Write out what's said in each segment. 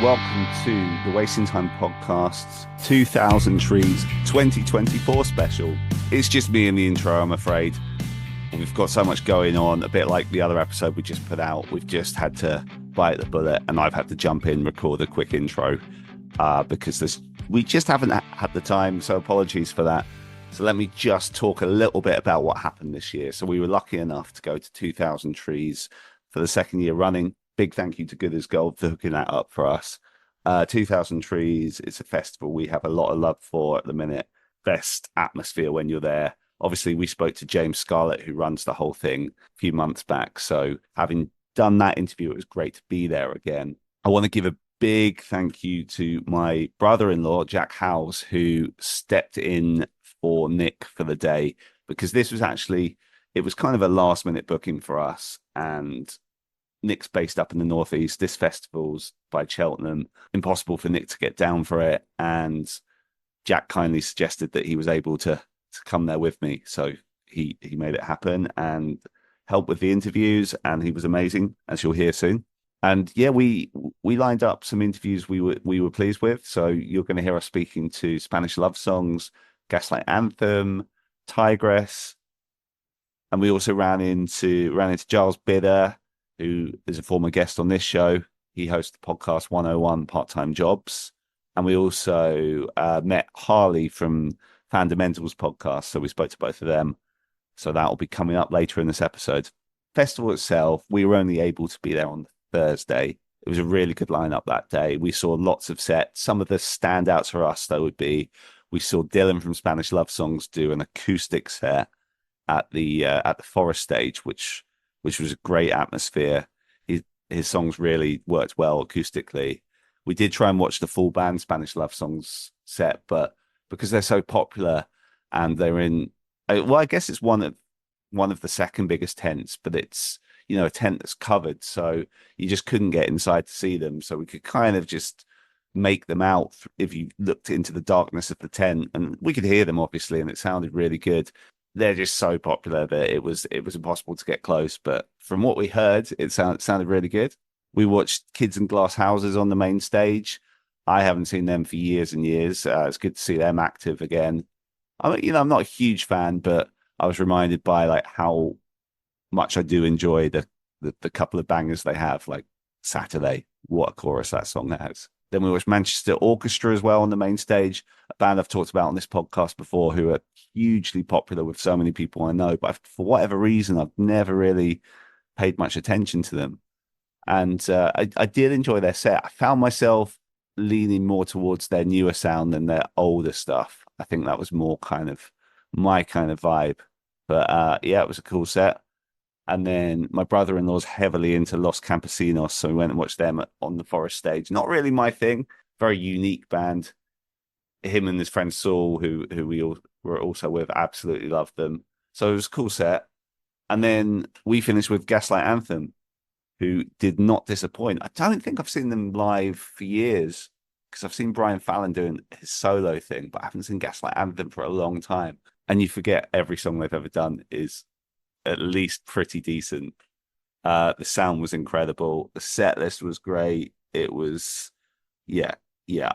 welcome to the Wasting Time Podcast's 2000 Trees 2024 special. It's just me in the intro, I'm afraid. We've got so much going on, a bit like the other episode we just put out. We've just had to bite the bullet, and I've had to jump in, record a quick intro because we just haven't had the time, so apologies for that. So let me just talk a little bit about what happened this year. So we were lucky enough to go to 2000 Trees for the second year running. Big thank you to Good as Gold for hooking that up for us. 2000 Trees, it's a festival we have a lot of love for at the minute. Best atmosphere when you're there. Obviously, we spoke to James Scarlett, who runs the whole thing, a few months back. So having done that interview, it was great to be there again. I want to give a big thank you to my brother-in-law, Jack Howells, who stepped in for Nick for the day, because this was actually, it was kind of a last-minute booking for us. And Nick's based up in the Northeast. This festival's by Cheltenham. Impossible for Nick to get down for it. And Jack kindly suggested that he was able to come there with me. So he made it happen and helped with the interviews, and he was amazing, as you'll hear soon. And yeah, we lined up some interviews we were pleased with. So you're going to hear us speaking to Spanish Love Songs, Gaslight Anthem, Tigress, and we also ran into Giles Bidder, who is a former guest on this show. He hosts the podcast 101 Part-Time Jobs. And we also met Harley from Fandomentals Podcast. So we spoke to both of them. So that will be coming up later in this episode. Festival itself, we were only able to be there on Thursday. It was a really good lineup that day. We saw lots of sets. Some of the standouts for us, though, would be we saw Dylan from Spanish Love Songs do an acoustic set at the Forest stage, which was a great atmosphere. His songs really worked well acoustically. We did try and watch the full band Spanish Love Songs set, but because they're so popular and they're in, well, I guess it's one of the second biggest tents, but it's, a tent that's covered, so you just couldn't get inside to see them. So we could kind of just make them out if you looked into the darkness of the tent, and we could hear them obviously, and it sounded really good. They're just so popular that it was impossible to get close. But from what we heard, it sounded really good. We watched Kids in Glass Houses on the main stage. I haven't seen them for years and years. It's good to see them active again. I'm not a huge fan, but I was reminded by like how much I do enjoy the couple of bangers they have, like Saturday. What a chorus that song has. Then we watched Manchester Orchestra as well on the main stage, a band I've talked about on this podcast before, who are hugely popular with so many people I know, but for whatever reason, I've never really paid much attention to them. And I did enjoy their set. I found myself leaning more towards their newer sound than their older stuff. I think that was more kind of my kind of vibe. But yeah, it was a cool set. And then my brother-in-law's heavily into Los Campesinos, so we went and watched them on the Forest stage. Not really my thing. Very unique band. Him and his friend Saul, who we all were also with, absolutely loved them. So it was a cool set. And then we finished with Gaslight Anthem, who did not disappoint. I don't think I've seen them live for years, because I've seen Brian Fallon doing his solo thing, but I haven't seen Gaslight Anthem for a long time. And you forget every song they've ever done is at least pretty decent. The sound was incredible. The set list was great. It was, yeah,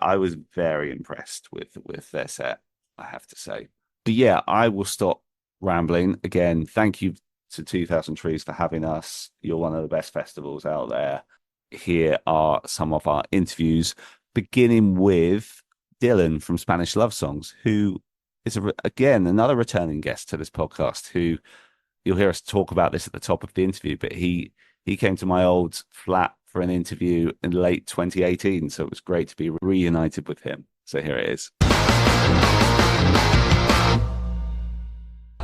I was very impressed with their set, I have to say. But yeah, I will stop rambling. Again, thank you to 2000 Trees for having us. You're one of the best festivals out there. Here are some of our interviews, beginning with Dylan from Spanish Love Songs, who is, again, another returning guest to this podcast, who you'll hear us talk about this at the top of the interview, but he came to my old flat for an interview in late 2018, so it was great to be reunited with him. So here it is.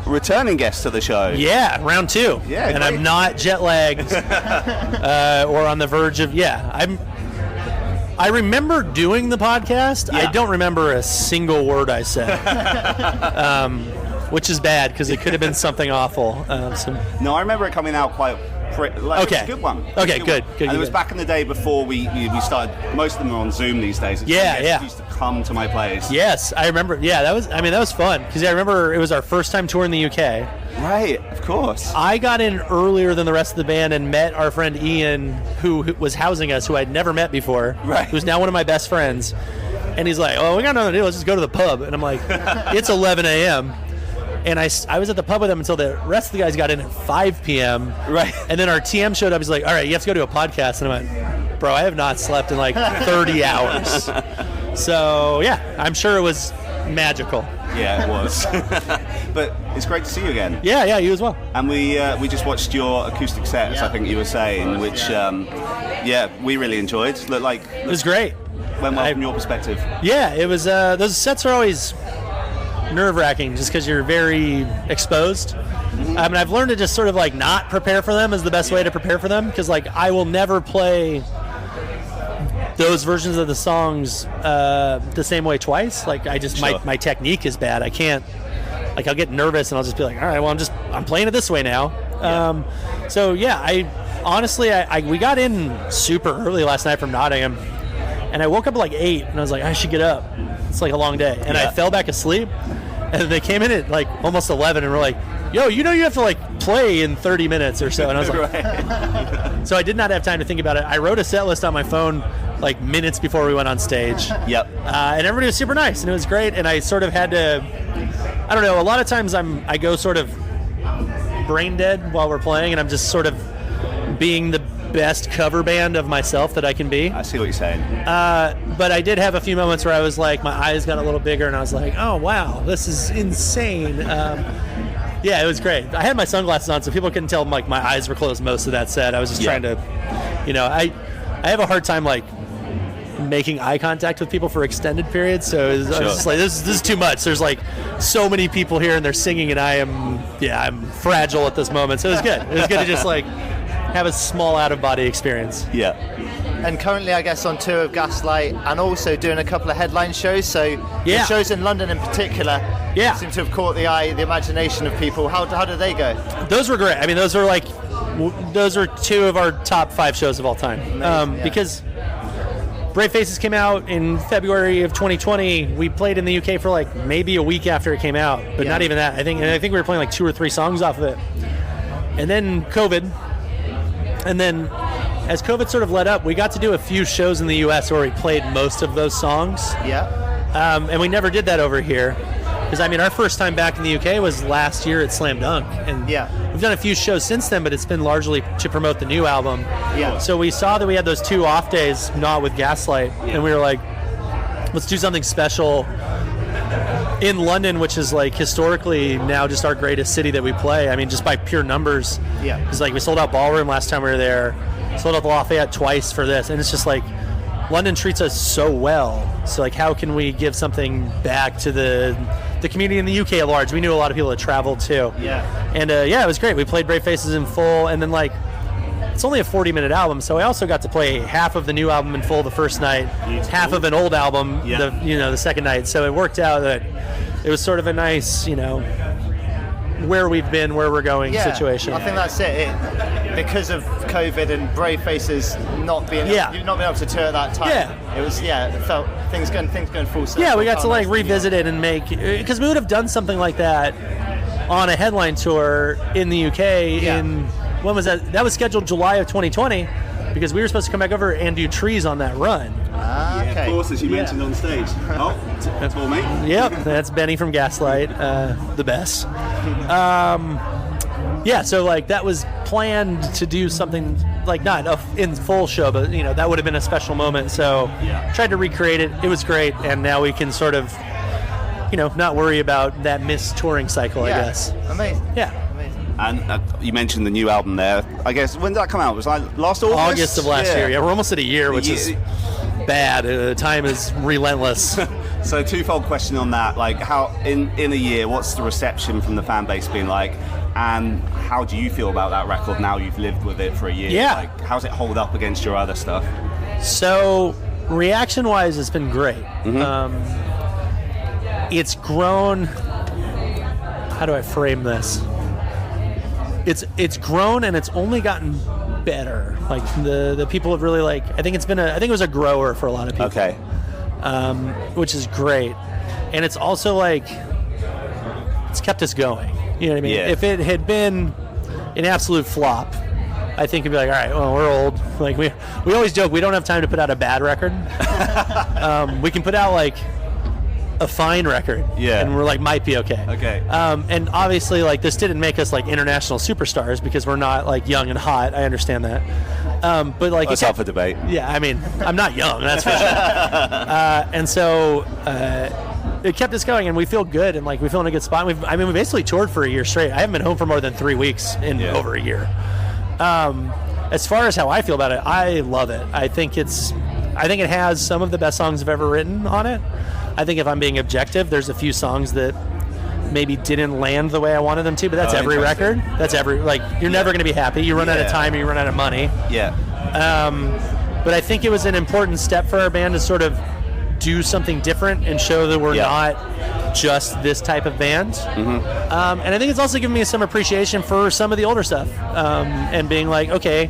Returning guest to the show. Yeah, round two. Yeah, and great. I'm not jet lagged or on the verge of, I remember doing the podcast. Yeah. I don't remember a single word I said, which is bad because it could have been something awful. No, I remember it coming out quite Okay. It was a good one. Okay, good. And it was back in the day before we started. Most of them are on Zoom these days. Yeah. Used to come to my place. Yes, I remember. Yeah, that was fun because I remember it was our first time touring the UK. Right, of course. I got in earlier than the rest of the band and met our friend Ian, who was housing us, who I'd never met before. Right. Who's now one of my best friends. And he's like, "Oh, we got nothing to do. Let's just go to the pub." And I'm like, "It's 11 a.m." And I was at the pub with him until the rest of the guys got in at 5 p.m. Right. And then our TM showed up. He's like, "All right, you have to go to a podcast." And I went, "Bro, I have not slept in like 30 hours." So, yeah, I'm sure it was magical. Yeah, it was. But it's great to see you again. Yeah, you as well. And we just watched your acoustic sets, I think you were saying, which, we really enjoyed. It was great. Went well from your perspective. Yeah, it was. Those sets are always nerve-wracking just because you're very exposed. I mean, I've learned to just sort of like not prepare for them is the best way to prepare for them, because like I will never play those versions of the songs the same way twice. Like I just my technique is bad. I can't, like, I'll get nervous and I'll just be like, all right, well I'm playing it this way now. So yeah, I honestly we got in super early last night from Nottingham, and I woke up at like 8 and I was like, I should get up. It's like a long day, and I fell back asleep. And they came in at like almost 11 and were like, "Yo, you have to like play in 30 minutes or so." And I was like, right. So I did not have time to think about it. I wrote a set list on my phone like minutes before we went on stage. Yep. And everybody was super nice, and it was great. And I sort of had to, I don't know, a lot of times I go sort of brain dead while we're playing, and I'm just sort of being the best cover band of myself that I can be. I see what you're saying. But I did have a few moments where I was like, my eyes got a little bigger, and I was like, oh wow, this is insane. Yeah, it was great. I had my sunglasses on, so people couldn't tell like my eyes were closed most of that set. I was just trying to, I have a hard time like making eye contact with people for extended periods, so I was just like, this is too much. There's like so many people here and they're singing, and I'm fragile at this moment. So it was good. It was good to just like have a small out-of-body experience. Yeah. And currently, I guess, on tour of Gaslight, and also doing a couple of headline shows. So the shows in London in particular seem to have caught the eye, the imagination of people. How did they go? Those were great. I mean, those were 2 of our top 5 shows of all time. Because Brave Faces came out in February of 2020. We played in the UK for like maybe a week after it came out, but not even that. I think we were playing like 2 or 3 songs off of it. And then COVID. And then as COVID sort of let up, we got to do a few shows in the US where we played most of those songs. Yeah. And we never did that over here. Because, I mean, our first time back in the UK was last year at Slam Dunk. And we've done a few shows since then, but it's been largely to promote the new album. Yeah. So we saw that we had those 2 off days, not with Gaslight. And we were like, let's do something special in London, which is like historically now just our greatest city that we play. I mean, just by pure numbers. Yeah. It's like we sold out Ballroom last time we were there, sold out the Lafayette twice for this, and it's just like London treats us so well. So like, how can we give something back to the community in the UK at large? We knew a lot of people that traveled too. Yeah. And it was great. We played Brave Faces in full, and then like, it's only a 40-minute album, so I also got to play half of the new album in full the first night, half of an old album the second night. So it worked out that it was sort of a nice, where we've been, where we're going situation. I think that's it. Because of COVID and Brave Faces not being able to tour at that time. Yeah. It was it felt things going full circle. Yeah, we got to like revisit it and make, because we would have done something like that on a headline tour in the UK in, when was that? That was scheduled July of 2020, because we were supposed to come back over and do Trees on that run. Okay. Of course, as you mentioned on stage. Oh, that's for me. Yep, that's Benny from Gaslight, the best. So like that was planned to do something like not in full show, but that would have been a special moment. So tried to recreate it. It was great, and now we can sort of not worry about that missed touring cycle. I guess. Amazing. Yeah. And you mentioned the new album there. I guess, when did that come out? Was like last August? August of last year. Yeah, we're almost at a year, which is bad. Time is relentless. So twofold question on that. Like, how in a year, what's the reception from the fan base been like? And how do you feel about that record now you've lived with it for a year? Yeah. Like, how's it hold up against your other stuff? So, reaction-wise, it's been great. It's grown... How do I frame this? it's grown and it's only gotten better. Like the people have really like. I think it was a grower for a lot of people. Okay. Which is great, and it's also like it's kept us going. You know what I mean? Yeah. If it had been an absolute flop, I think it'd be like, all right, well, we're old. Like we always joke we don't have time to put out a bad record. We can put out like a fine record, and we're like might be okay. Okay. And obviously, like this didn't make us like international superstars because we're not like young and hot. I understand that. But like it's up for debate. Yeah, I mean, I'm not young, that's for sure. And so it kept us going, and we feel good, and like we feel in a good spot. We basically toured for a year straight. I haven't been home for more than 3 weeks in over a year. As far as how I feel about it, I love it. I think it has some of the best songs I've ever written on it. I think if I'm being objective, there's a few songs that maybe didn't land the way I wanted them to, but that's every record. That's you're never going to be happy. You run out of time or you run out of money. Yeah. But I think it was an important step for our band to sort of do something different and show that we're not just this type of band. Mm-hmm. And I think it's also given me some appreciation for some of the older stuff, and being like, okay,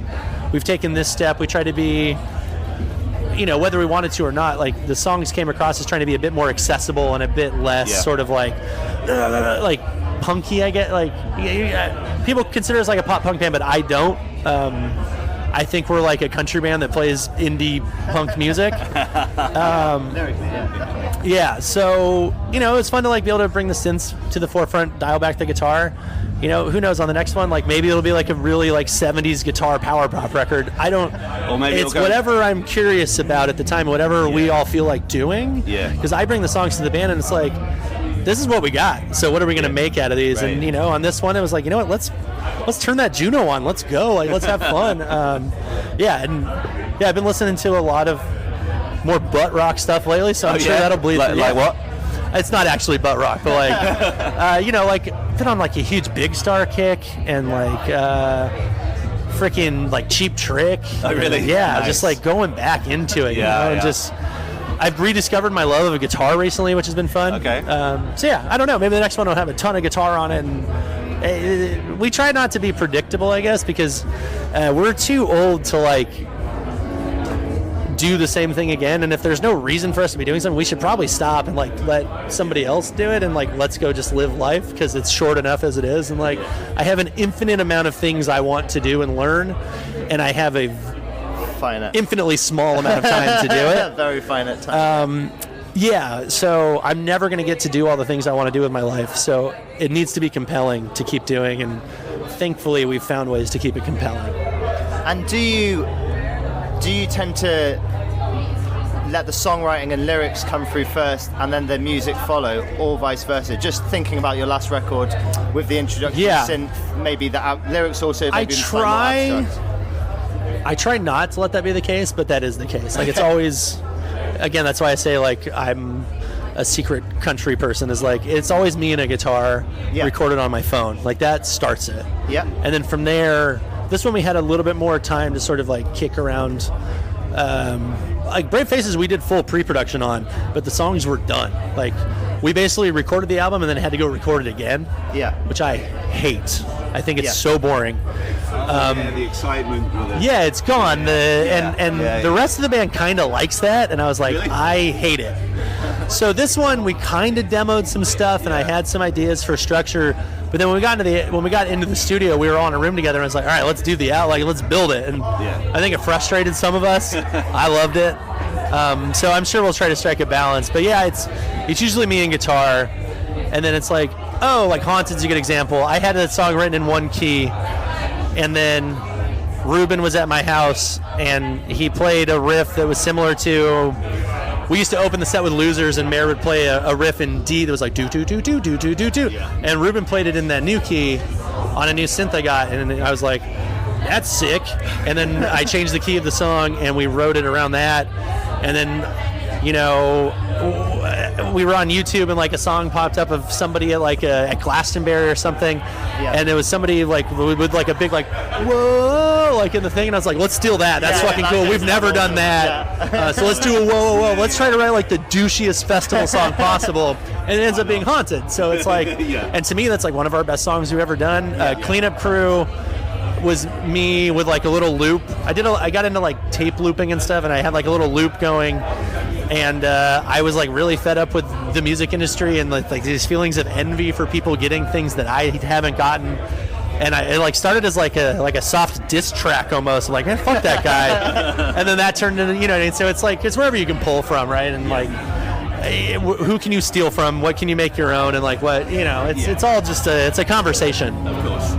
we've taken this step. We try to be, whether we wanted to or not, like the songs came across as trying to be a bit more accessible and a bit less sort of like punky. I get like people consider us like a pop punk band, but I don't. I think we're like a country band that plays indie punk music. So it's fun to like be able to bring the synths to the forefront, dial back the guitar. Who knows on the next one? Like maybe it'll be like a really like 70s guitar power pop record. I don't. Or maybe it's whatever I'm curious about at the time, whatever we all feel like doing. Yeah. Because I bring the songs to the band and it's like, this is what we got. So what are we going to make out of these? Right. And on this one it was like, what? Let's turn that Juno on. Let's go. Like let's have fun. I've been listening to a lot of more butt rock stuff lately, so I'm sure that'll bleed. Like what? It's not actually butt rock, but like, been on like a huge Big Star kick and like freaking like Cheap Trick. Oh really? Yeah, nice. Just like going back into it. And just. I've rediscovered my love of guitar recently, which has been fun. Okay. I don't know. Maybe the next one will have a ton of guitar on it, and we try not to be predictable, I guess, because we're too old to like do the same thing again. And if there's no reason for us to be doing something, we should probably stop and like let somebody else do it, and like let's go just live life because it's short enough as it is. And like I have an infinite amount of things I want to do and learn, and I have a infinitely small amount of time to do it. Very finite time. So I'm never going to get to do all the things I want to do with my life. So it needs to be compelling to keep doing, and thankfully we've found ways to keep it compelling. And do you tend to let the songwriting and lyrics come through first and then the music follow, or vice versa? Just thinking about your last record with the introduction of synth, maybe the lyrics also maybe I try not to let that be the case, but that is the case. Like it's always, again, that's why I say like I'm a secret country person, is like it's always me and a guitar recorded on my phone. Like that starts it. Yeah. And then from there, this one we had a little bit more time to sort of like kick around. Like Brave Faces we did full pre-production on, but the songs were done. Like we basically recorded the album and then had to go record it again. Yeah. Which I hate. I think it's so boring. The excitement with it. Yeah, it's gone. The rest of the band kind of likes that, and I was like, really? I hate it. So this one, we kind of demoed some stuff, and I had some ideas for structure. But then when we got into the studio, we were all in a room together, and I was like, all right, let's do let's build it. And I think it frustrated some of us. I loved it. So I'm sure we'll try to strike a balance. But yeah, it's usually me and guitar, and then it's like, like Haunted's a good example. I had that song written in one key, and then Ruben was at my house, and he played a riff that was similar to. We used to open the set with Losers, and Mayor would play a riff in D that was like do do do do do do do do, and Ruben played it in that new key on a new synth I got, and I was like, that's sick. And then I changed the key of the song, and we wrote it around that, and then we were on YouTube, and like a song popped up of somebody at Glastonbury or something, and it was somebody like with like a big like whoa like in the thing, and I was like, let's steal that. That's fucking cool. We've never done that. So let's do a whoa whoa whoa. Let's try to write like the douchiest festival song possible, and it ends up being haunted. So it's like, and to me, that's like one of our best songs we've ever done. Cleanup Crew was me with like a little loop. I got into like tape looping and stuff, and I had like a little loop going, and I was like really fed up with the music industry and like these feelings of envy for people getting things that I haven't gotten. And it like started as like a soft diss track almost, like, hey, fuck that guy, and then that turned into, and so it's like it's wherever you can pull from, right? And like, who can you steal from? What can you make your own? And like what, it's all just it's a conversation. Of course.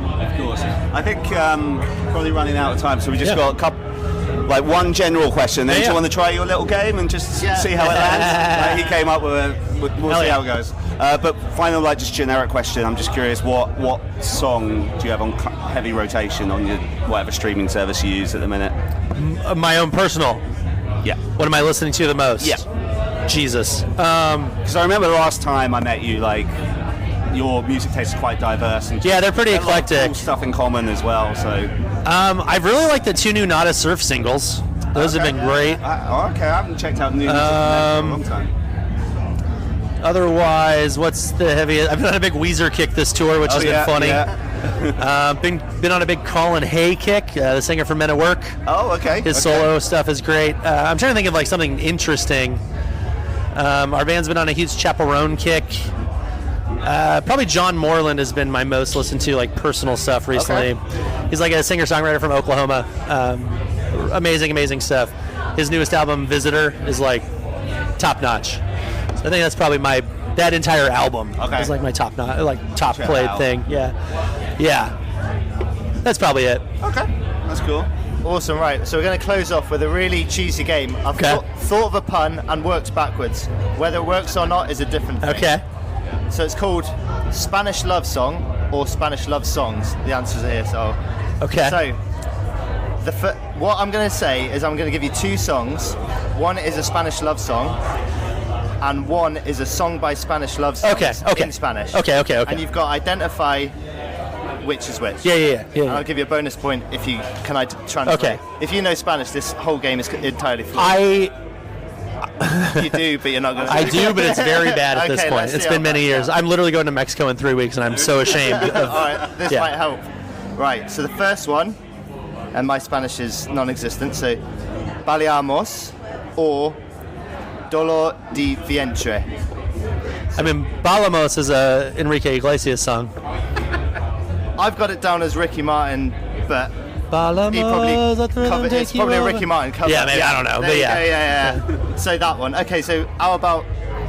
I think probably running out of time, so we just got a couple. Like one general question, then do you want to try your little game and just see how it lands? He came up with we'll see how it goes. But final, like, just generic question. I'm just curious, what song do you have on heavy rotation on your whatever streaming service you use at the minute? My own personal. Yeah. What am I listening to the most? Yeah. Jesus. Because I remember the last time I met you, like, your music taste is quite diverse. And they're pretty eclectic. Cool stuff in common as well. So. I really like the 2 new Not a Surf singles. Those have been great. Okay, I haven't checked out new music for a long time. Otherwise, what's the heaviest? I've been on a big Weezer kick this tour, which has been funny. Yeah. Been on a big Colin Hay kick, the singer from Men at Work. Oh, okay. His solo stuff is great. I'm trying to think of like something interesting. Our band's been on a huge Chaperone kick. Probably John Moreland has been my most listened to like personal stuff recently. Okay. He's like a singer-songwriter from Oklahoma. Amazing stuff. His newest album, Visitor, is like top-notch. So I think that's probably that entire album is like my top played thing. Yeah. That's probably it. Okay, that's cool. Awesome, right. So we're going to close off with a really cheesy game. I've thought of a pun and worked backwards. Whether it works or not is a different thing. Okay. So it's called Spanish Love Song or Spanish Love Songs. The answers are here. So. Okay. So what I'm going to say is I'm going to give you 2 songs. One is a Spanish love song, and one is a song by Spanish love songs in Spanish. Okay. And you've got to identify which is which. Yeah. And I'll give you a bonus point if you can translate. Okay. If you know Spanish, this whole game is entirely fluid. You do, but you're not going to. I do, but it's very bad at this point. It's been many years. I'm literally going to Mexico in 3 weeks, and I'm so ashamed. All right, this might help. Right, so the first one, and my Spanish is non-existent, so Baleamos or Dolor de Vientre. I mean, Balamos is a Enrique Iglesias song. I've got it down as Ricky Martin, but it's probably a Ricky Martin cover. Yeah, maybe, I don't know, but yeah. So that one. Okay, so how about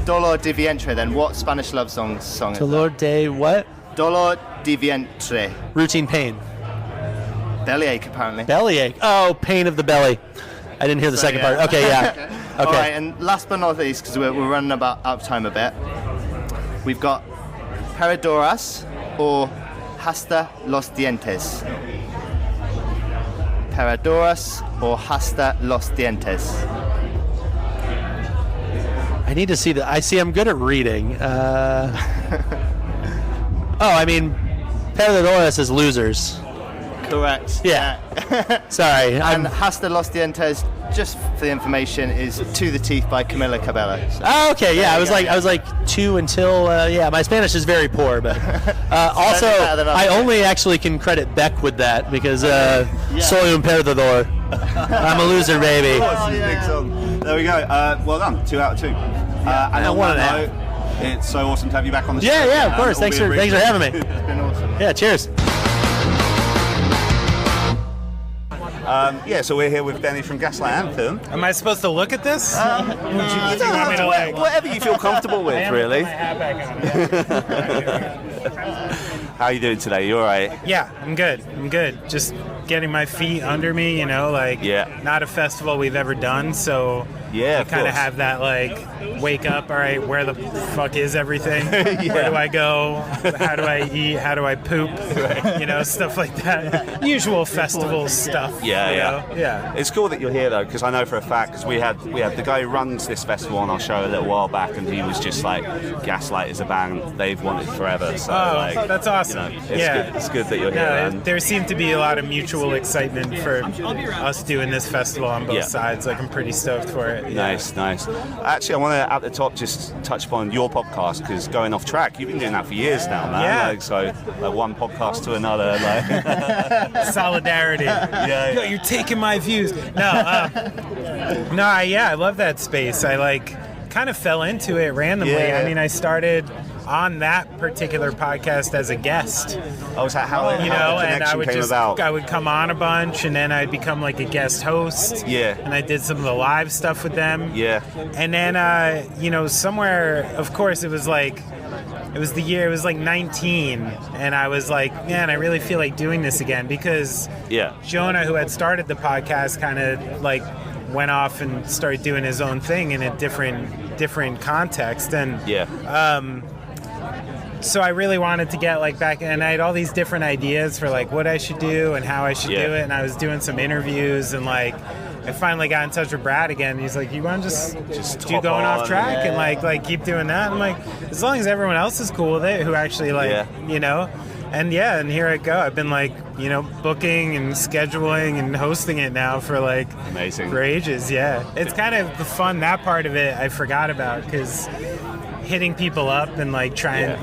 Dolor de Vientre then? What Spanish love song is that? Dolor de what? Dolor de Vientre. Routine pain. Bellyache, apparently. Bellyache. Oh, pain of the belly. I didn't hear the second part. Okay, yeah. Okay. All right, and last but not least, because we're running out of time a bit, we've got Peridoras or Hasta los Dientes. Peridoras or Hasta los Dientes. I need to see that. I'm good at reading. I mean, Peridoras is losers. Correct. Yeah. Sorry. And Hasta los Dientes, just for the information, is To the Teeth by Camila Cabello. So. Oh, okay. Yeah, I was like 2 until. My Spanish is very poor, but also I only actually can credit Beck with that because soy un perdedor. I'm a loser, baby. Big song. There we go. Well done. 2 out of 2. And on that note, it's so awesome to have you back on the show. Yeah, of course. Thanks for having me. It's been awesome. Yeah, cheers. So we're here with Denny from Gaslight Anthem. Am I supposed to look at this? Whatever you feel comfortable with, really. How are you doing today? You all right? Yeah, I'm good. Just getting my feet under me, not a festival we've ever done, so I kind of have that, wake up, all right, where the fuck is everything? Where do I go? How do I eat? How do I poop? Stuff like that. Usual festival stuff. Yeah. It's cool that you're here, though, because I know for a fact, because we had the guy who runs this festival on our show a little while back, and he was just like, Gaslight is a band they've wanted forever. So, that's awesome. It's good that you're here. There seemed to be a lot of mutual excitement for us doing this festival on both sides. I'm pretty stoked for it. it. Nice. Actually, I want to, at the top, just touch upon your podcast, because going off track, you've been doing that for years now, man. Yeah. So one podcast to another. Solidarity. Yeah. Yo, you're taking my views. I love that space. I kind of fell into it randomly. Yeah. I mean, I started on that particular podcast as a guest. Oh, is that how the and I would came about? I would come on a bunch, and then I'd become a guest host. Yeah. And I did some of the live stuff with them. Yeah. And then, somewhere, of course, it was the year, it was 19, and I was man, I really feel like doing this again, because Jonah, who had started the podcast, kind of went off and started doing his own thing in a different context, and so I really wanted to get back, and I had all these different ideas for what I should do and how I should do it, and I was doing some interviews, and I finally got in touch with Brad again, and he's like, you want to just do going off track and keep doing that? I'm like, as long as everyone else is cool with it, who actually and here I go. I've been booking and scheduling and hosting it now for amazing, for ages. Yeah, it's kind of the fun, that part of it I forgot about, because hitting people up and trying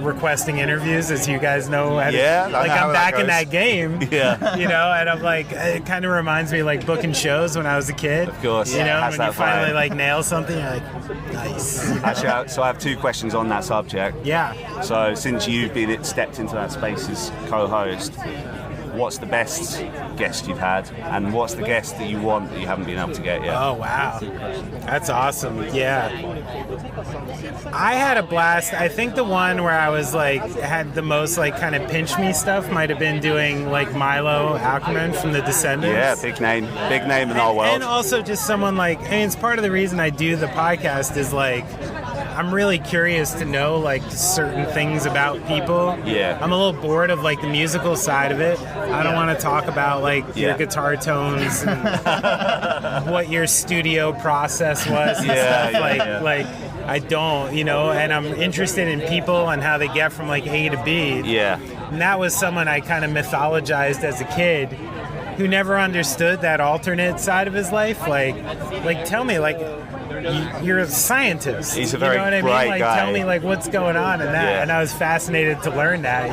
requesting interviews, as you guys know. I'm back in that game. Yeah. And I'm it kind of reminds me booking shows when I was a kid. Of course. When you finally nail something, you're nice. Actually, so I have two questions on that subject. Yeah. So since you've stepped into that space as co-host, what's the best guest you've had, and what's the guest that you want that you haven't been able to get yet? Oh, wow. That's awesome. Yeah. I had a blast. I think the one where I was had the most kind of pinch me stuff might have been doing Milo Ackerman from the Descendants. Yeah, big name in our world. And also just someone it's part of the reason I do the podcast is I'm really curious to know certain things about people. Yeah. I'm a little bored of the musical side of it. I don't want to talk about your guitar tones and what your studio process was and stuff. I don't, and I'm interested in people and how they get from A to B. Yeah. And that was someone I kind of mythologized as a kid, who never understood that alternate side of his life. Tell me, you're a scientist. He's a very bright guy. Tell me what's going on in that. Yeah. And I was fascinated to learn that.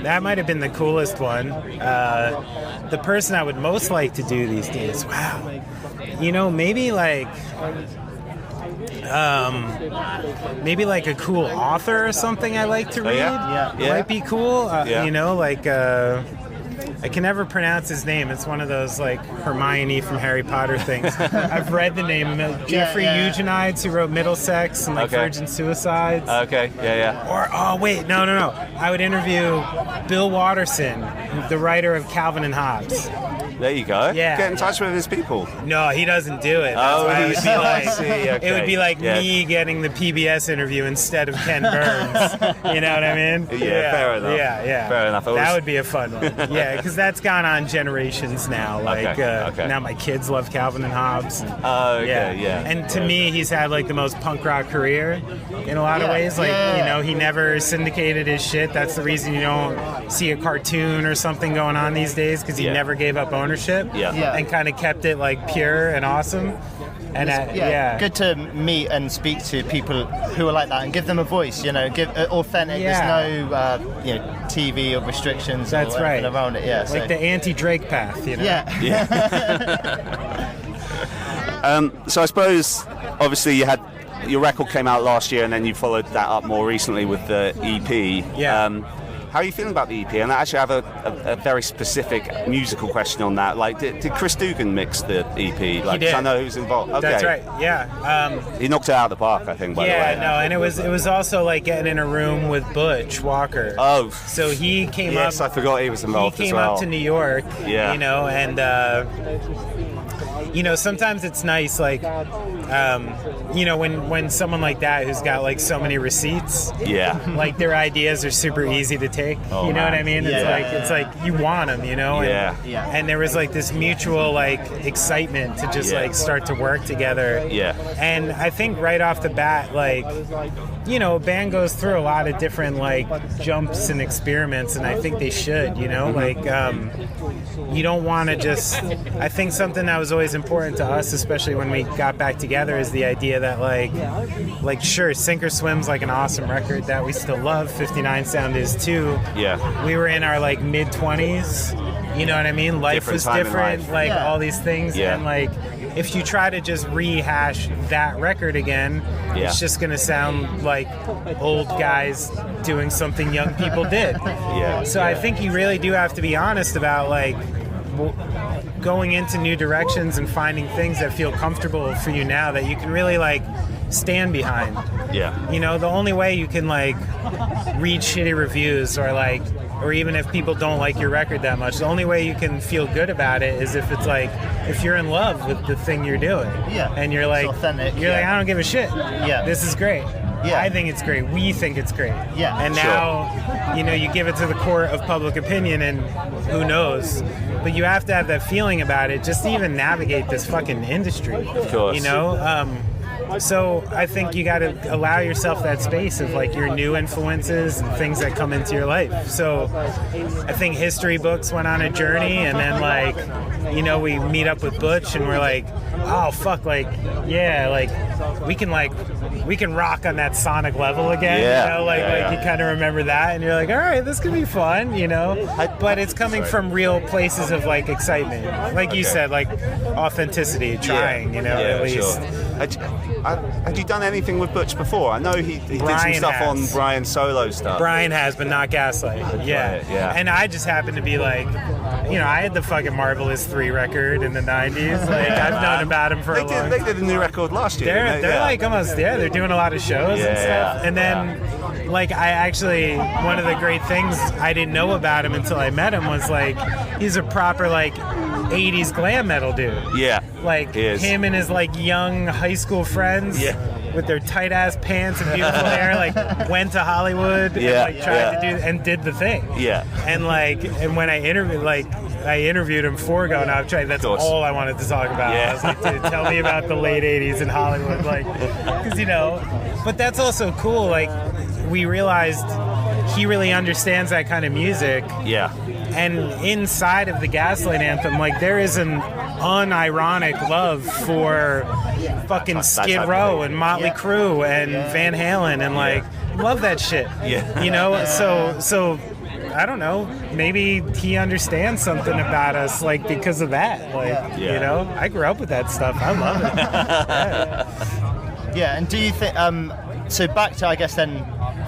That might have been the coolest one. The person I would most like to do these days. Wow. Maybe maybe a cool author or something I like to read. Yeah. Might be cool. I can never pronounce his name. It's one of those Hermione from Harry Potter things. I've read the name. Jeffrey Eugenides, who wrote Middlesex and Virgin Suicides. Okay, yeah. Or, no. I would interview Bill Watterson, the writer of Calvin and Hobbes. There you go. Yeah. Get in touch with his people. No, he doesn't do it. That's why it would be okay. Me getting the PBS interview instead of Ken Burns. You know what I mean? Yeah, fair enough. Yeah. Fair enough. That would be a fun one. Yeah, because that's gone on generations now. Okay. Now my kids love Calvin and Hobbes. Yeah. And to me, he's had the most punk rock career in a lot of ways. He never syndicated his shit. That's the reason you don't see a cartoon or something going on these days, because he never gave up ownership. And kind of kept it pure and awesome. And good to meet and speak to people who are like that and give them a voice. Give authentic. There's no TV or restrictions. That's or right. Around it. Yeah. The anti-Drake path. Yeah. So I suppose obviously you had your record came out last year, and then you followed that up more recently with the EP. Yeah. How are you feeling about the EP? And I actually have a very specific musical question on that. Did Chris Dugan mix the EP? He did. I know who's involved. Okay. That's right. Yeah. He knocked it out of the park, I think. By the way. Yeah. No, and it was also getting in a room with Butch Walker. Oh. So he came up. Yes, I forgot he was involved as well. He came up to New York. Yeah. And sometimes it's nice, like, when someone like that who's got like so many receipts, like their ideas are super easy to take. You know what I mean? It's like you want them, and there was like this mutual like excitement to just like start to work together. And I think right off the bat, like, a band goes through a lot of different like jumps and experiments, and I think they should, like, you don't want to just, I think something that was always important to us, especially when we got back together, is the idea that like sure, Sink or Swim's like an awesome record that we still love. 59 Sound is too. We were in our like mid-20s, you know what I mean? Life was different, like all these things, and like if you try to just rehash that record again, it's just going to sound like old guys doing something young people did. So I think you really do have to be honest about like going into new directions and finding things that feel comfortable for you now that you can really like stand behind. The only way you can like read shitty reviews or even if people don't like your record that much, the only way you can feel good about it is if it's like, if you're in love with the thing you're doing. And you're like, authentic, like, I don't give a shit. This is great. I think it's great. We think it's great. And now, you give it to the court of public opinion, and who knows? But you have to have that feeling about it just to even navigate this fucking industry. Of course. So I think you got to allow yourself that space of like your new influences and things that come into your life. So I think History Books went on a journey, and then like, we meet up with Butch and we're like, oh fuck, like, we can rock on that sonic level again. Like you kind of remember that, and you're like, all right, this could be fun, But it's coming from real places of like excitement, like you said, like authenticity, trying, at least. Had you done anything with Butch before? I know he did some stuff on Brian's solo stuff. Brian has, but not Gaslight. And I just happened to be like, I had the fucking Marvelous 3 record in the 90s. Like, I've known about him for a long time. They did a new record last year. They're like almost, they're doing a lot of shows and stuff. And then, like, I actually, one of the great things I didn't know about him until I met him was, like, he's a proper, like, 80s glam metal dude. Like, him and his, like, young high school friends with their tight-ass pants and beautiful hair, like, went to Hollywood and, like, tried to do, and did the thing. And, like, and when I interviewed him for Going Off-Track, that's all I wanted to talk about. I was like, dude, tell me about the late 80s in Hollywood, like, because, but that's also cool, like, we realized he really understands that kind of music. And inside of the Gaslight Anthem, like, there is an unironic love for fucking Skid Row and Motley Crue and Van Halen, and like, love that shit. So I don't know, maybe he understands something about us, like, because of that. Like, I grew up with that stuff. I love it. And do you think, so back to, I guess, then,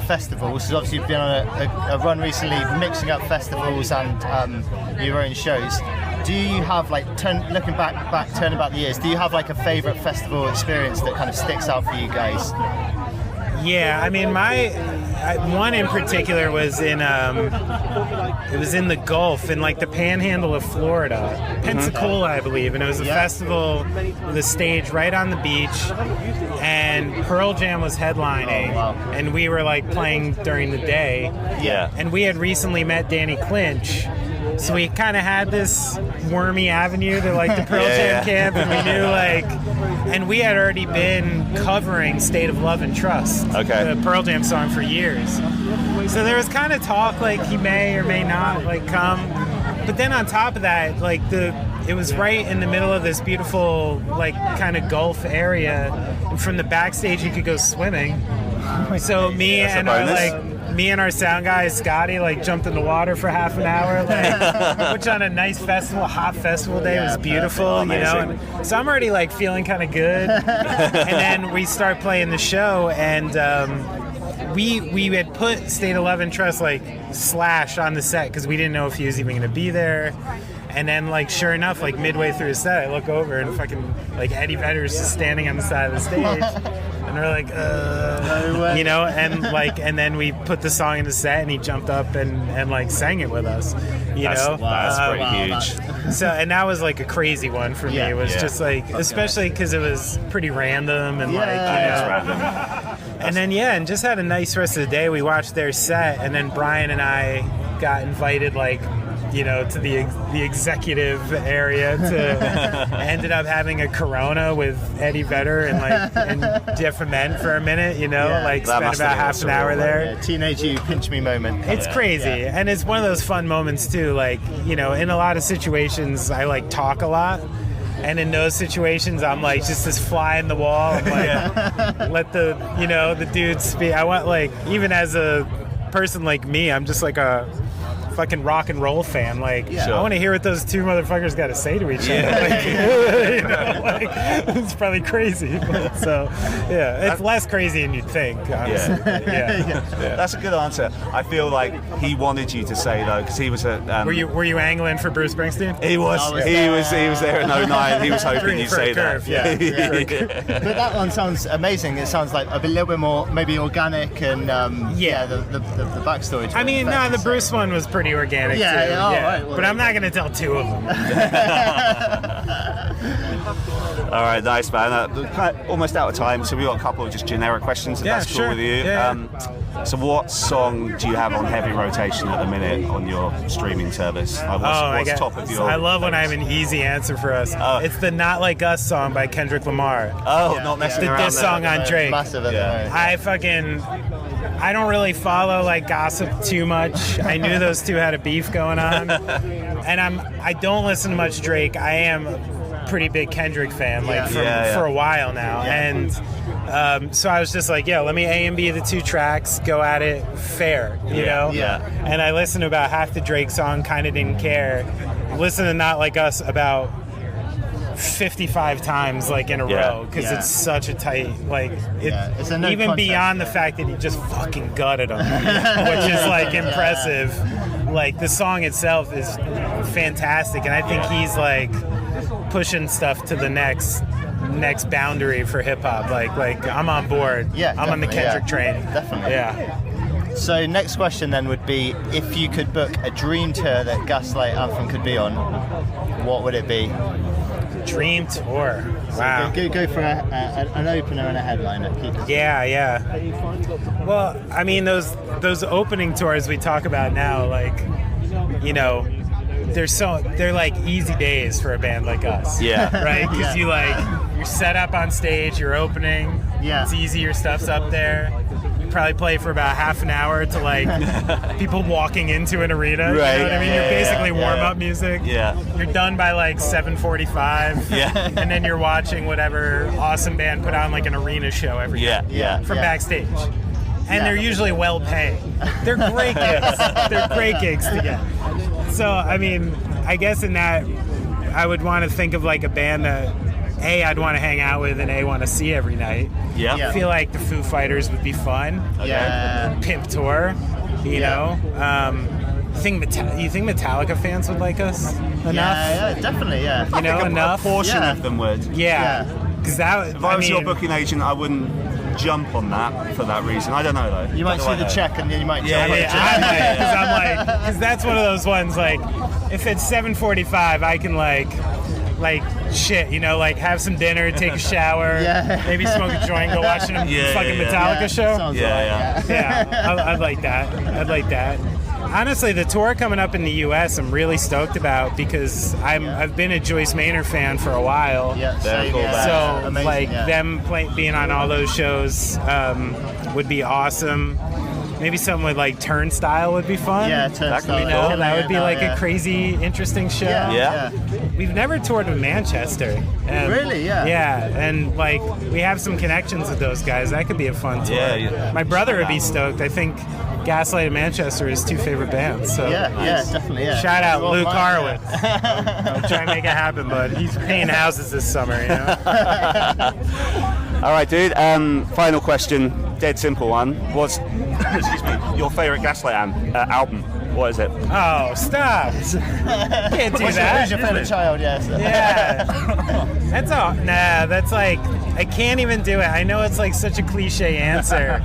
festivals, because obviously you've been on a run recently mixing up festivals and your own shows. Do you have, like, turning back the years, do you have like a favourite festival experience that kind of sticks out for you guys? I mean, one in particular was in it was in the Gulf, in like the Panhandle of Florida, Pensacola, I believe, and it was a festival with a stage right on the beach, and Pearl Jam was headlining, and we were like playing during the day, and we had recently met Danny Clinch. So we kind of had this wormy avenue to like the Pearl Jam camp, and we knew like, and we had already been covering State of Love and Trust, the Pearl Jam song, for years. So there was kind of talk like he may or may not like come, but then on top of that, like it was right in the middle of this beautiful like kind of Gulf area, and from the backstage you could go swimming. So me and our sound guy Scotty like jumped in the water for half an hour, like, which on a nice hot festival day was beautiful, And so I'm already like feeling kind of good. And then we start playing the show, and we had put State of Love and Trust like Slash on the set because we didn't know if he was even going to be there. And then, like, sure enough, like midway through the set, I look over and fucking like Eddie Vedder's just standing on the side of the stage. And we're like, you know, and then we put the song in the set, and he jumped up and like sang it with us. That's pretty huge. So, and that was like a crazy one for me. It was just like, especially because it was pretty random and random. And then and just had a nice rest of the day. We watched their set, and then Brian and I got invited like, you know, to the executive area ended up having a Corona with Eddie Vedder and different men for a minute, you know, like spent about half an hour there. Yeah, teenage you pinch me moment. It's crazy. Yeah. And it's one of those fun moments too. Like, you know, in a lot of situations I like talk a lot. And in those situations, I'm like just this fly in the wall. I'm like, let the dudes speak. I want, like, even as a person like me, I'm just like a fucking rock and roll fan. Like, I want to hear what those two motherfuckers got to say to each other. Like, you know, like, it's probably crazy. So, it's less crazy than you'd think, honestly. That's a good answer. I feel like he wanted you to say, though, because he was a... were you angling for Bruce Springsteen? He was. He was there in 2009. He was hoping you'd say that. But that one sounds amazing. It sounds like a little bit more maybe organic and the backstory. I mean, the Bruce one was pretty organic too. Right, but I'm not going to tell two of them. All right, nice, man. Almost out of time, so we've got a couple of just generic questions, if that's cool with you. So what song do you have on heavy rotation at the minute on your streaming service? What's top of your... I love when I have an easy answer for us. It's the Not Like Us song by Kendrick Lamar. Not messing around. This song on Drake. Massive I don't really follow like gossip too much. I knew those two had a beef going on, and I don't listen to much Drake. I am a pretty big Kendrick fan, like for a while now, and so I was just like, let me A and B the two tracks, go at it fair, you know. And I listened to about half the Drake song, kind of didn't care. Listen to Not Like Us about 55 times like in a row because it's such a tight it's even beyond the fact that he just fucking gutted him which is like impressive. Like the song itself is fantastic, and I think he's like pushing stuff to the next boundary for hip-hop. Like I'm on board. I'm on the Kendrick train. Definitely. So next question then would be, if you could book a dream tour that Gaslight Anthem could be on, what would it be? Dream tour. Wow. So go for an opener and a headliner. Well, I mean, those opening tours we talk about now, like, you know, they're like easy days for a band like us. Right? Because you're set up on stage, you're opening. It's easy, your stuff's up there. Probably play for about half an hour to like people walking into an arena. You know what I mean? You're basically warm-up music. You're done by like 7:45. And then you're watching whatever awesome band put on like an arena show every night from backstage. And they're usually well paid. They're great gigs. They're great gigs to get. So I mean, I guess in that I would want to think of like a band that I'd want to hang out with and want to see every night. I feel like the Foo Fighters would be fun. Pimp Tour, you know. You think Metallica fans would like us enough? Yeah, definitely. You know, enough. A portion of them would. Because that. If I was your booking agent, I wouldn't jump on that for that reason. I don't know though. You might see the check and then you might jump on it. Because that's one of those ones like, if it's 7:45, I can like shit, you know, like have some dinner, take a shower, maybe smoke a joint, go watch a fucking Metallica show. I'd like that. Honestly, the tour coming up in the U.S. I'm really stoked about because I've been a Joyce Maynard fan for a while. So like them being on all those shows would be awesome. Maybe something with like Turnstile would be fun. Turnstile. You know, that would be like a crazy, interesting show. We've never toured with Manchester. And, really? Yeah, and like we have some connections with those guys. That could be a fun tour. My brother would be stoked. I think Gaslight and Manchester are his two favorite bands. So definitely. Shout out Luke Horowitz. I'll try and make it happen, bud. He's painting houses this summer, you know. All right, dude. Final question. Dead simple one. What's your favorite Gaslight album? What is it? Oh, stop! Can't do that. Who's your favorite child? That's all. Nah, that's like I can't even do it. I know it's like such a cliche answer,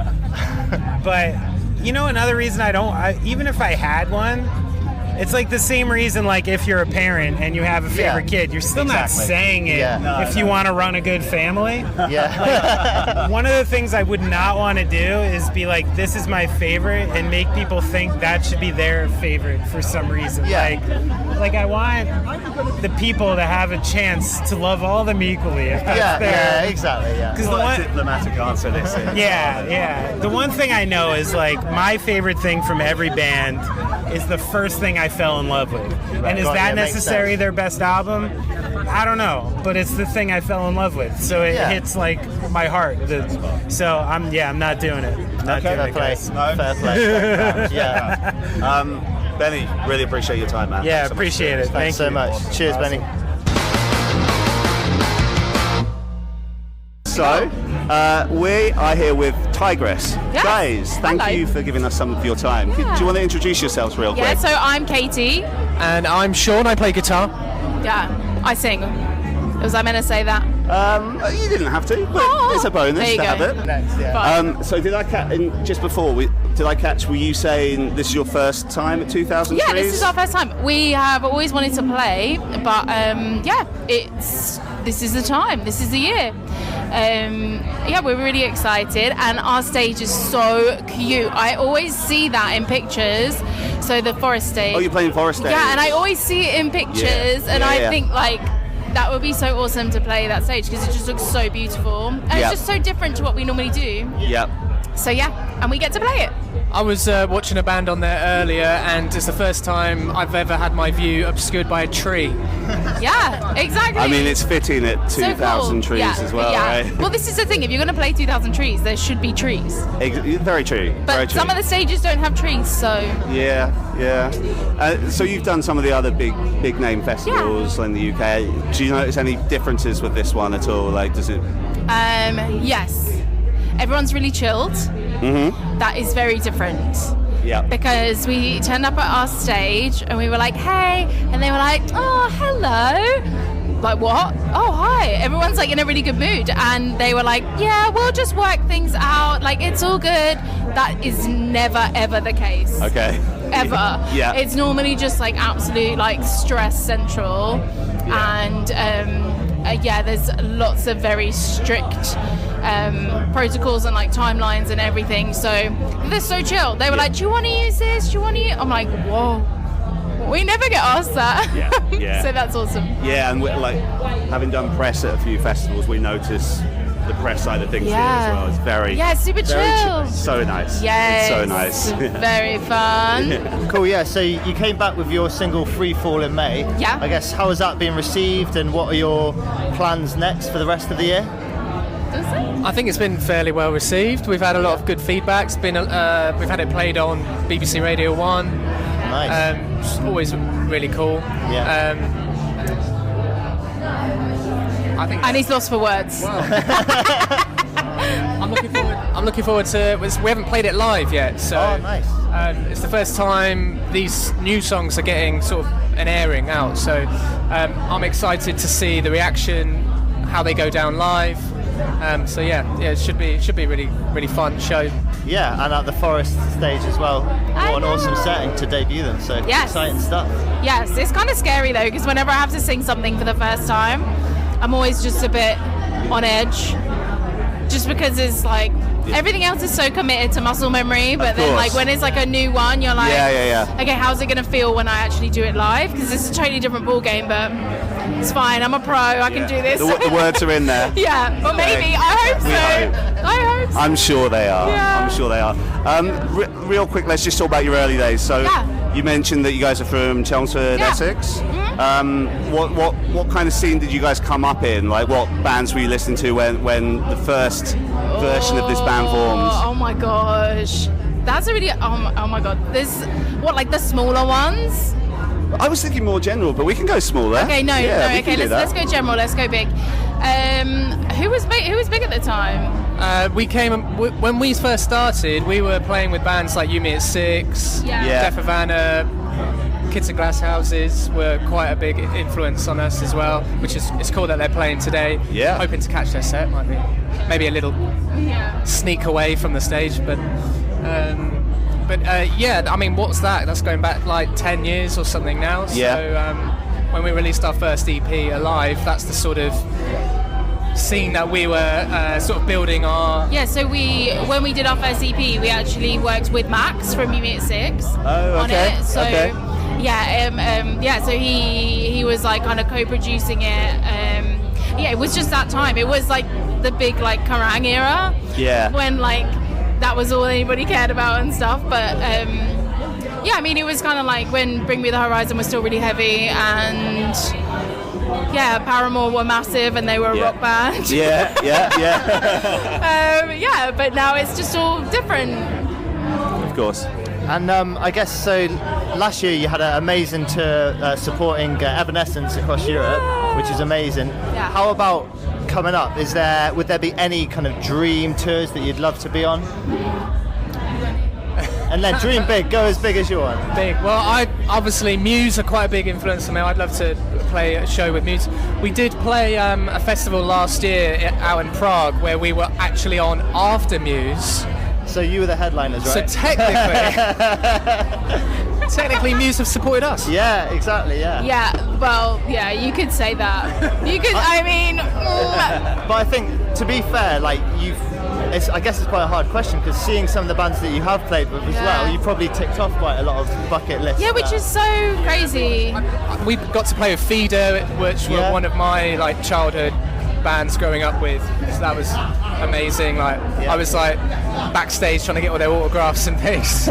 but you know, another reason even if I had one, it's like the same reason, like if you're a parent and you have a favorite kid, you're still not saying it if you want to run a good family. Yeah. Like, one of the things I would not want to do is be like, this is my favorite, and make people think that should be their favorite for some reason. Yeah. Like I want the people to have a chance to love all of them equally. If that's yeah, exactly. Yeah. Because a diplomatic answer this is. Yeah. The one thing I know is like my favorite thing from every band is the first thing I fell in love with. And is that necessarily their best album? I don't know, but it's the thing I fell in love with. So it hits like my heart. So I'm not doing it. Not doing it, guys. Fair play. Yeah. Benny, really appreciate your time, man. Yeah, appreciate it. Thanks so much. Cheers, Benny. So, we are here with Tigress. Yes. Guys, thank you for giving us some of your time. Do you want to introduce yourselves real quick? Yeah, so I'm Katie. And I'm Sean, I play guitar. Yeah, I sing. Was I meant to say that? You didn't have to, but it's a bonus there you to go. have it. Next, So did I catch, just before, were you saying this is your first time at 2000 Yeah, Trees? this is our first time. We have always wanted to play, but this is the time. This is the year. We're really excited, and our stage is so cute. I always see that in pictures. So the forest stage. Oh, you're playing forest stage? Yeah, and I always see it in pictures, and I think like that would be so awesome to play that stage because it just looks so beautiful, and it's just so different to what we normally do. Yep. So and we get to play it. I was watching a band on there earlier, and it's the first time I've ever had my view obscured by a tree. Yeah, exactly. I mean, it's fitting at 2,000 trees as well, right? Well, this is the thing. If you're going to play 2,000 trees, there should be trees. Very true. But very true. some of the stages don't have trees, so... Yeah. So you've done some of the other big name festivals in the UK. Do you notice any differences with this one at all? Like, does it... Yes. Everyone's really chilled. Mm-hmm. That is very different. Yeah. Because we turned up at our stage and we were like, hey, and they were like, oh, hello. Like, what? Oh, hi. Everyone's like in a really good mood. And they were like, yeah, we'll just work things out. Like, it's all good. That is never, ever the case. Okay. Ever. Yeah. It's normally just like absolute like stress central. Yeah. And there's lots of very strict protocols and like timelines and everything. So they're so chill. They were like, do you want to use this? Do you want to use... I'm like, whoa. We never get asked that. Yeah. So that's awesome. Yeah, and we're, like, having done press at a few festivals, we notice the press side of things here as well. It's very... Yeah, super chill. So nice. Yes. It's so nice. Very fun. Cool, yeah. So you came back with your single Free Fall in May. Yeah. I guess, how has that been received, and what are your plans next for the rest of the year? I think it's been fairly well received. We've had a lot of good feedback. It's been we've had it played on BBC Radio 1. Nice. It's always really cool. Yeah. I think. And he's lost for words. I'm looking forward to. We haven't played it live yet, so. Oh, nice. It's the first time these new songs are getting sort of an airing out. So I'm excited to see the reaction, how they go down live. It should be a really fun show. Yeah, and at the Forest stage as well. What an awesome setting to debut them. So exciting stuff. Yes, it's kind of scary though, because whenever I have to sing something for the first time, I'm always just a bit on edge. Just because it's like everything else is so committed to muscle memory, but then like when it's like a new one, you're like, okay, how's it gonna feel when I actually do it live? Because it's a totally different ball game, but it's fine. I'm a pro. I can do this. The words are in there. Yeah, or maybe. I hope so. I hope so. I'm sure they are. Yeah. I'm sure they are. Real quick, let's just talk about your early days. So you mentioned that you guys are from Chelmsford, Essex. Mm-hmm. What kind of scene did you guys come up in? Like, what bands were you listening to when the first version of this band formed? Oh my gosh, that's a really oh my god. There's like the smaller ones. I was thinking more general, but we can go smaller. Okay, okay, let's go general. Let's go big. Who was big at the time? We came when we first started. We were playing with bands like You Me at 6, Death Havana, Kids in Glass Houses were quite a big influence on us as well, which is it's cool that they're playing today. Yeah. Hoping to catch their set, might be maybe a little sneak away from the stage, but yeah, I mean, what's that? That's going back like 10 years or something now. Yeah. So when we released our first EP, Alive, that's the sort of scene that we were sort of building our... Yeah, so when we did our first EP, we actually worked with Max from Unit 6 on it. So so he was like kind of co-producing it. It was just that time. It was like the big like Kerrang era. Yeah. When like that was all anybody cared about and stuff. But I mean, it was kind of like when Bring Me the Horizon was still really heavy, and Paramore were massive and they were a rock band. But now it's just all different. Of course. And I guess so. Last year you had an amazing tour supporting Evanescence across Europe, which is amazing. Yeah. How about coming up? Would there be any kind of dream tours that you'd love to be on? And then dream big, go as big as you want. Big. Well, obviously Muse are quite a big influence on me. I'd love to play a show with Muse. We did play a festival last year out in Prague where we were actually on after Muse. So you were the headliners, right? So technically Muse have supported us. Yeah, exactly, yeah. Yeah, well, yeah, you could say that. You could, But I think, to be fair, like I guess it's quite a hard question, because seeing some of the bands that you have played with as well, you probably ticked off quite a lot of bucket lists. Yeah, which is so crazy. We got to play with Feeder, which were one of my like childhood bands growing up with. So that was amazing. I was like backstage trying to get all their autographs and things,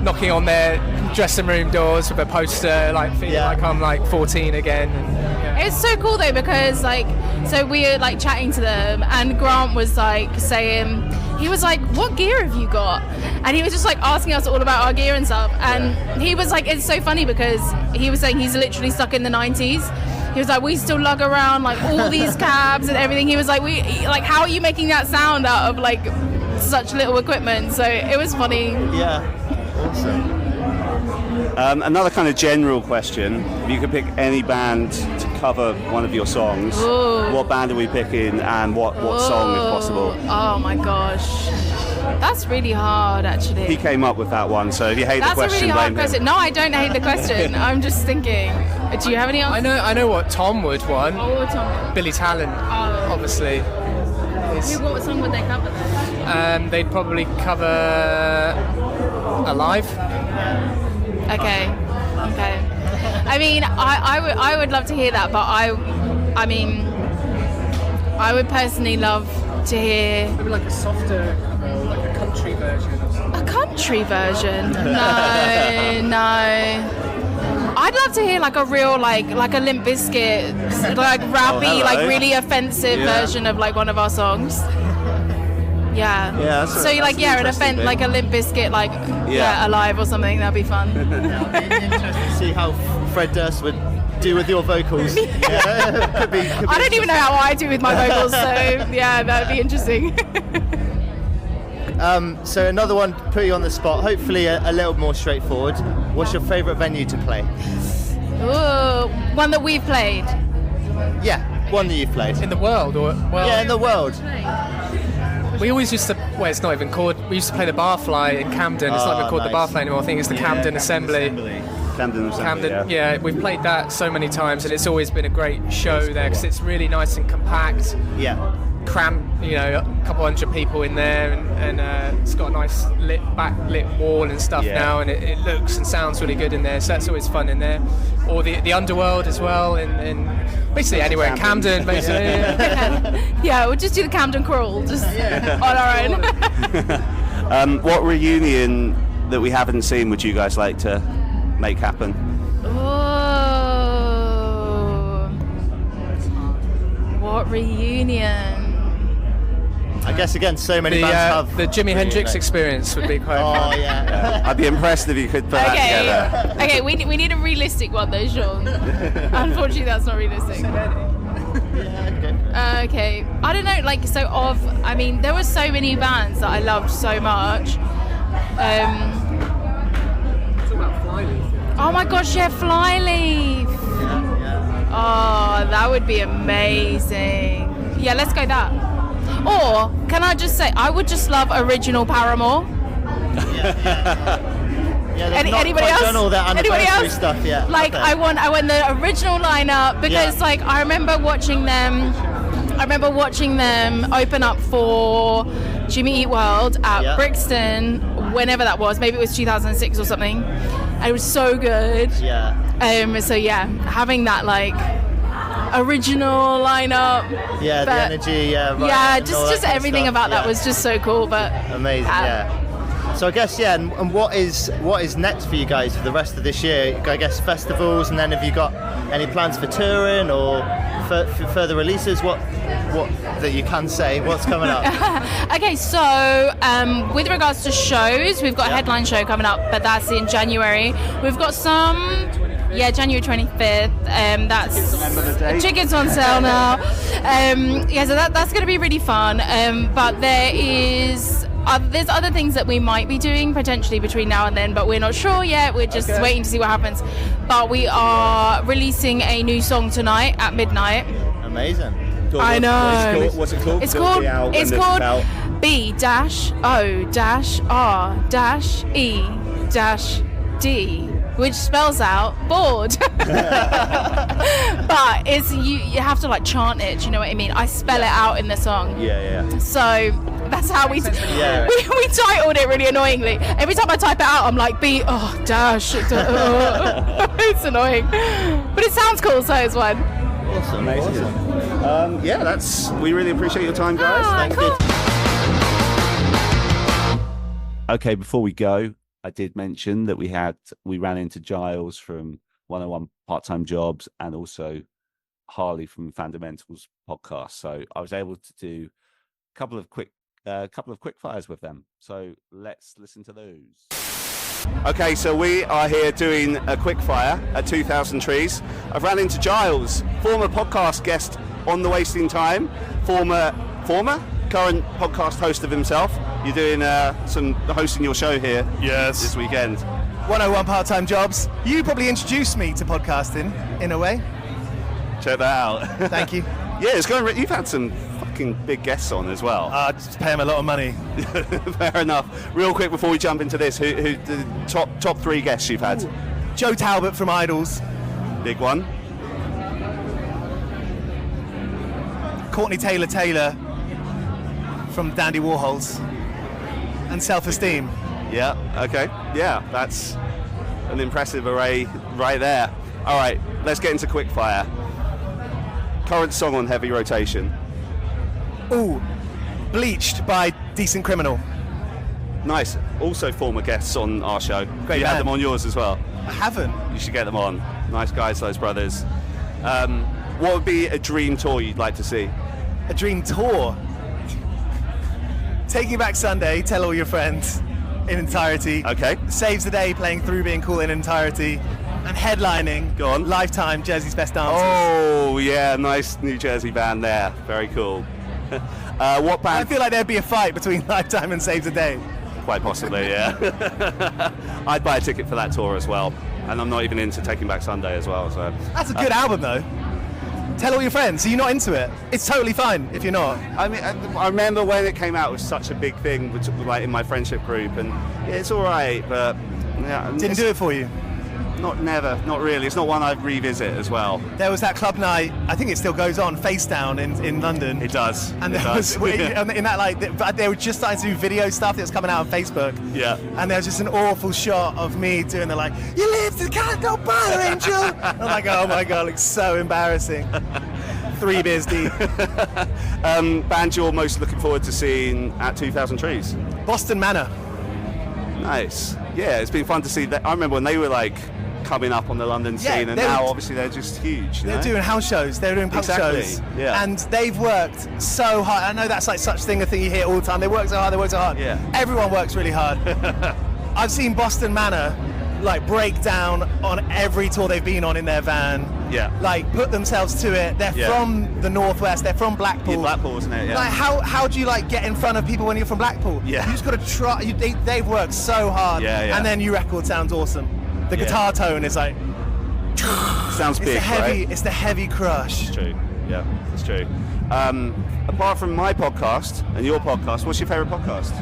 knocking on their dressing room doors with a poster, like feeling like I'm like 14 again. It's so cool though, because so we were like chatting to them, and Grant was like saying, he was like, what gear have you got? And he was just like asking us all about our gear and stuff. And he was like, it's so funny because he was saying he's literally stuck in the 90s. He was like, we still lug around like all these cabs and everything. He was like, how are you making that sound out of like such little equipment? So it was funny. Yeah, awesome. Another kind of general question: if you could pick any band to cover one of your songs, what band are we picking, and what song, if possible? Oh my gosh, that's really hard, actually. He came up with that one, so if you hate the question, that's a really hard blame question. him. No, I don't hate the question. I'm just thinking. Do you have any answers? I know what Tom would want. What would Tom want? Billy Talent, obviously. What song would they cover then? They'd probably cover Alive. Okay. I mean, I would love to hear that, but I mean, I would personally love to hear Maybe like a softer, like a country version or something. a country version. No. I'd love to hear like a real like a Limp Bizkit, like rappy, like really offensive version of like one of our songs. Yeah. An offense like a Limp Bizkit, like Alive or something. That'd be fun. It'd be interesting to see how Fred Durst would do with your vocals. Could be I don't even know how I do with my vocals, so yeah, that'd be interesting. So another one, put you on the spot, hopefully a little more straightforward. What's your favourite venue to play? Ooh, one that we've played. Yeah, one that you've played. In the world, or in the world. We always used to. Well, it's not even called. We used to play the Barfly in Camden. It's not even called the Barfly anymore. I think it's the Camden Assembly. Camden, yeah. We've played that so many times, and it's always been a great show there because it's really nice and compact. Yeah. Cramped, a couple hundred people in there, and it's got a nice backlit wall and stuff now, and it looks and sounds really good in there. So that's always fun in there. Or the Underworld as well, in basically anywhere in Camden, basically. Yeah, we'll just do the Camden crawl, just on our own. What reunion that we haven't seen would you guys like to make happen? Oh, what reunion? I guess again, so many bands have the Jimi Hendrix Experience would be quite. Oh yeah. I'd be impressed if you could put that together. Okay, we need a realistic one though, Sean. Unfortunately, that's not realistic. Okay, I don't know. There were so many bands that I loved so much. Oh my gosh, yeah, Flyleaf. Yeah. Oh, that would be amazing. Yeah, let's go that. Or can I just say, I would just love original Paramore. Yeah, Anybody else? Done all that anniversary stuff yet. Like I want the original lineup because like I remember watching them open up for Jimmy Eat World at Brixton, whenever that was. Maybe it was 2006 or something. And it was so good. Yeah. So yeah, having that like original lineup. Yeah, the energy. Just everything about that was just so cool. But amazing. Yeah. So I guess and what is next for you guys for the rest of this year? I guess festivals, and then have you got any plans for touring or for further releases? What that you can say? What's coming up? Okay, so with regards to shows, we've got a headline show coming up, but that's in January. We've got some. Yeah, January 25th. That's tickets on sale now. So that's going to be really fun. But there's other things that we might be doing potentially between now and then, but we're not sure yet. We're just waiting to see what happens. But we are releasing a new song tonight at midnight. Amazing. I know. What's it called? It's called B-O-R-E-D, which spells out bored. But it's you have to like chant it, do you know what I mean? I spell it out in the song. Yeah. So that's how we titled it really annoyingly. Every time I type it out, I'm like dash. It's annoying. But it sounds cool, so it's fun. Awesome. Amazing. We really appreciate your time, guys. Thank you. Okay, before we go, I did mention that we ran into Giles from 101 Part-Time Jobs and also Harley from Fandomentals Podcast. So I was able to do a couple of quick fires with them. So let's listen to those. Okay, so we are here doing a quick fire at 2000 Trees. I've ran into Giles, former podcast guest on The Wasting Time, current podcast host of himself. You're doing hosting your show here this weekend. 101 Part-Time Jobs. You probably introduced me to podcasting in a way. Check that out. Thank you. Yeah, it's going. You've had some fucking big guests on as well. Just pay them a lot of money. Fair enough. Real quick before we jump into this, who the top three guests you've had? Joe Talbot from Idols. Big one. Courtney Taylor from Dandy Warhols. And Self-Esteem. Yeah, okay. Yeah, that's an impressive array right there. All right, let's get into quickfire. Current song on heavy rotation. Bleached by Decent Criminal. Nice. Also former guests on our show. Great You band. had them on yours as well. I haven't. You should get them on. Nice guys, those brothers. What would be a dream tour you'd like to see? A dream tour. Taking Back Sunday, Tell All Your Friends in entirety. Okay. Saves the Day playing Through Being Cool in entirety. And headlining. Go on. Lifetime, Jersey's Best Dancers. Oh, yeah, nice New Jersey band there. Very cool. What band? I feel like there'd be a fight between Lifetime and Saves the Day. Quite possibly, yeah. I'd buy a ticket for that tour as well. And I'm not even into Taking Back Sunday as well. So That's a good album, though. Tell All Your Friends. So you're not into it? It's totally fine if you're not. I mean, I remember when it came out, it was such a big thing, like in my friendship group, and yeah, it's all right, but yeah, Didn't do it for you? Not really. It's not one I'd revisit as well. There was that club night, I think it still goes on, Face Down in London. It does. And it there does. was in that like they were just starting to do video stuff that was coming out on Facebook. Yeah. And there was just an awful shot of me doing the like, you live, you can't go by, Angel. I'm like, oh my god, it's so embarrassing. 3 beers deep. Band you're most looking forward to seeing at 2000 Trees? Boston Manor. Nice. Yeah, it's been fun to see that. I remember when they were like coming up on the London scene, and now obviously they're just huge. They're doing house shows, they're doing punk shows, and they've worked so hard. I know that's like a thing you hear all the time. They work so hard. Yeah. Everyone works really hard. I've seen Boston Manor like break down on every tour they've been on in their van. Yeah. Like put themselves to it. They're from the Northwest. They're from Blackpool. Yeah, Blackpool, isn't it? Yeah. Like how do you like get in front of people when you're from Blackpool? Yeah. You just got to try. They've worked so hard. Yeah. And their new record sounds awesome. The guitar tone is like... Sounds big, right? It's the heavy crush. It's true. Yeah, it's true. Apart from my podcast and your podcast, what's your favourite podcast?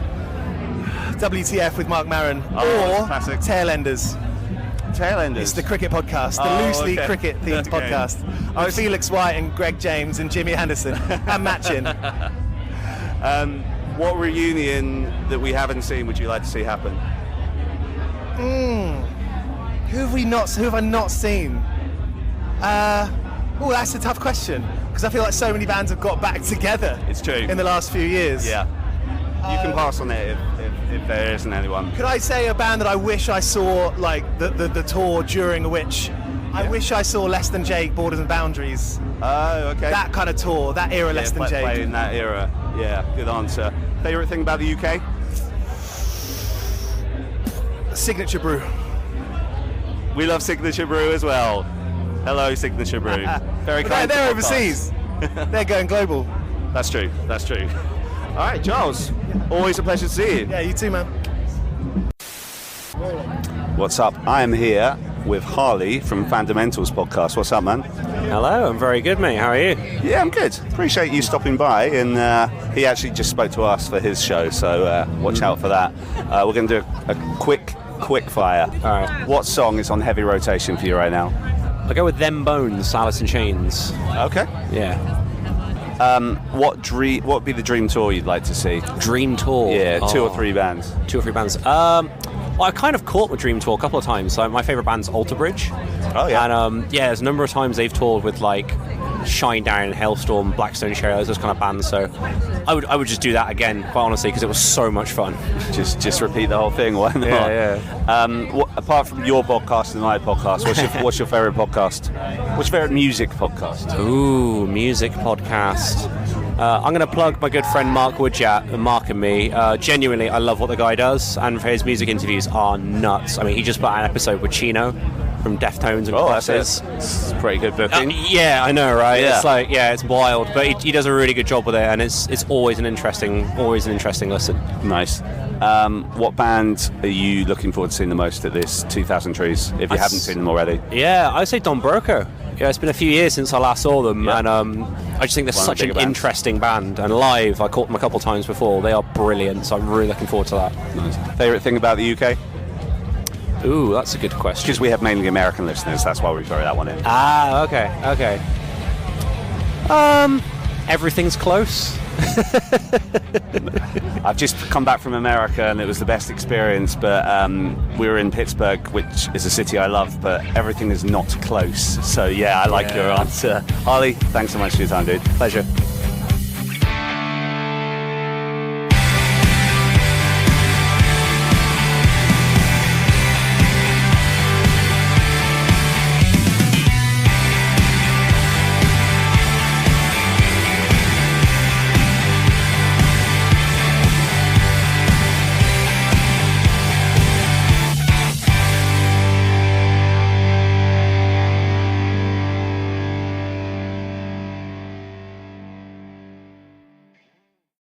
WTF with Mark Maron, or classic. Tailenders. Tailenders. It's the cricket podcast, the loosely cricket-themed podcast. With Felix White and Greg James and Jimmy Anderson and Matt Chin. What reunion that we haven't seen would you like to see happen? Who have I not seen? That's a tough question because I feel like so many bands have got back together. It's true. In the last few years. Yeah. You can pass on it if there isn't anyone. Could I say a band that I wish I saw, like the tour during which I wish I saw Less Than Jake, Borders and Boundaries. Oh, okay. That kind of tour, that era, Less Than Jake. Play in that era. Yeah, good answer. Favourite thing about the UK? Signature Brew. We love Signature Brew as well. Hello, Signature Brew. Very kind. They're overseas. They're going global. That's true. That's true. All right, Giles. Always a pleasure to see you. Yeah, you too, man. What's up? I am here with Harley from Fandomentals Podcast. What's up, man? Hello, I'm very good, mate. How are you? Yeah, I'm good. Appreciate you stopping by. And he actually just spoke to us for his show, so watch out for that. We're going to do a quick fire. All right. What song is on heavy rotation for you right now? I'll go with Them Bones, Alice in Chains. Okay. Yeah. What would be the dream tour you'd like to see? Dream tour? Yeah, 2 or 3 bands. 2 or 3 bands. Well, I kind of caught the Dream Tour a couple of times. So my favourite band's Alter Bridge. Oh, yeah. And there's a number of times they've toured with like Shinedown, Hailstorm, Blackstone Shadows, those kind of bands. So I would just do that again, quite honestly, because it was so much fun. Just repeat the whole thing. Why not? Yeah. Apart from your podcast and my podcast, what's your favourite podcast? What's your favourite music podcast? Ooh, music podcast. I'm going to plug my good friend Mark Woodjat, Mark and me. Genuinely, I love what the guy does, and his music interviews are nuts. I mean, he just put out an episode with Chino from Deftones and Crosses. It's pretty good booking. Yeah, I know, right? Yeah. It's like, it's wild, but he does a really good job with it, and it's always an interesting listen. Nice. What band are you looking forward to seeing the most at this 2000 Trees, if you haven't seen them already? Yeah, I'd say Don Broco. Yeah, it's been a few years since I last saw them, and I just think they're such an interesting band. And live, I caught them a couple of times before. They are brilliant, so I'm really looking forward to that. Nice. Favourite thing about the UK? Ooh, that's a good question. Because we have mainly American listeners, that's why we throw that one in. Ah, okay. Everything's close. I've just come back from America and it was the best experience, but we were in Pittsburgh, which is a city I love, but everything is not close. So yeah, I like your answer. Harley, thanks so much for your time, dude. Pleasure.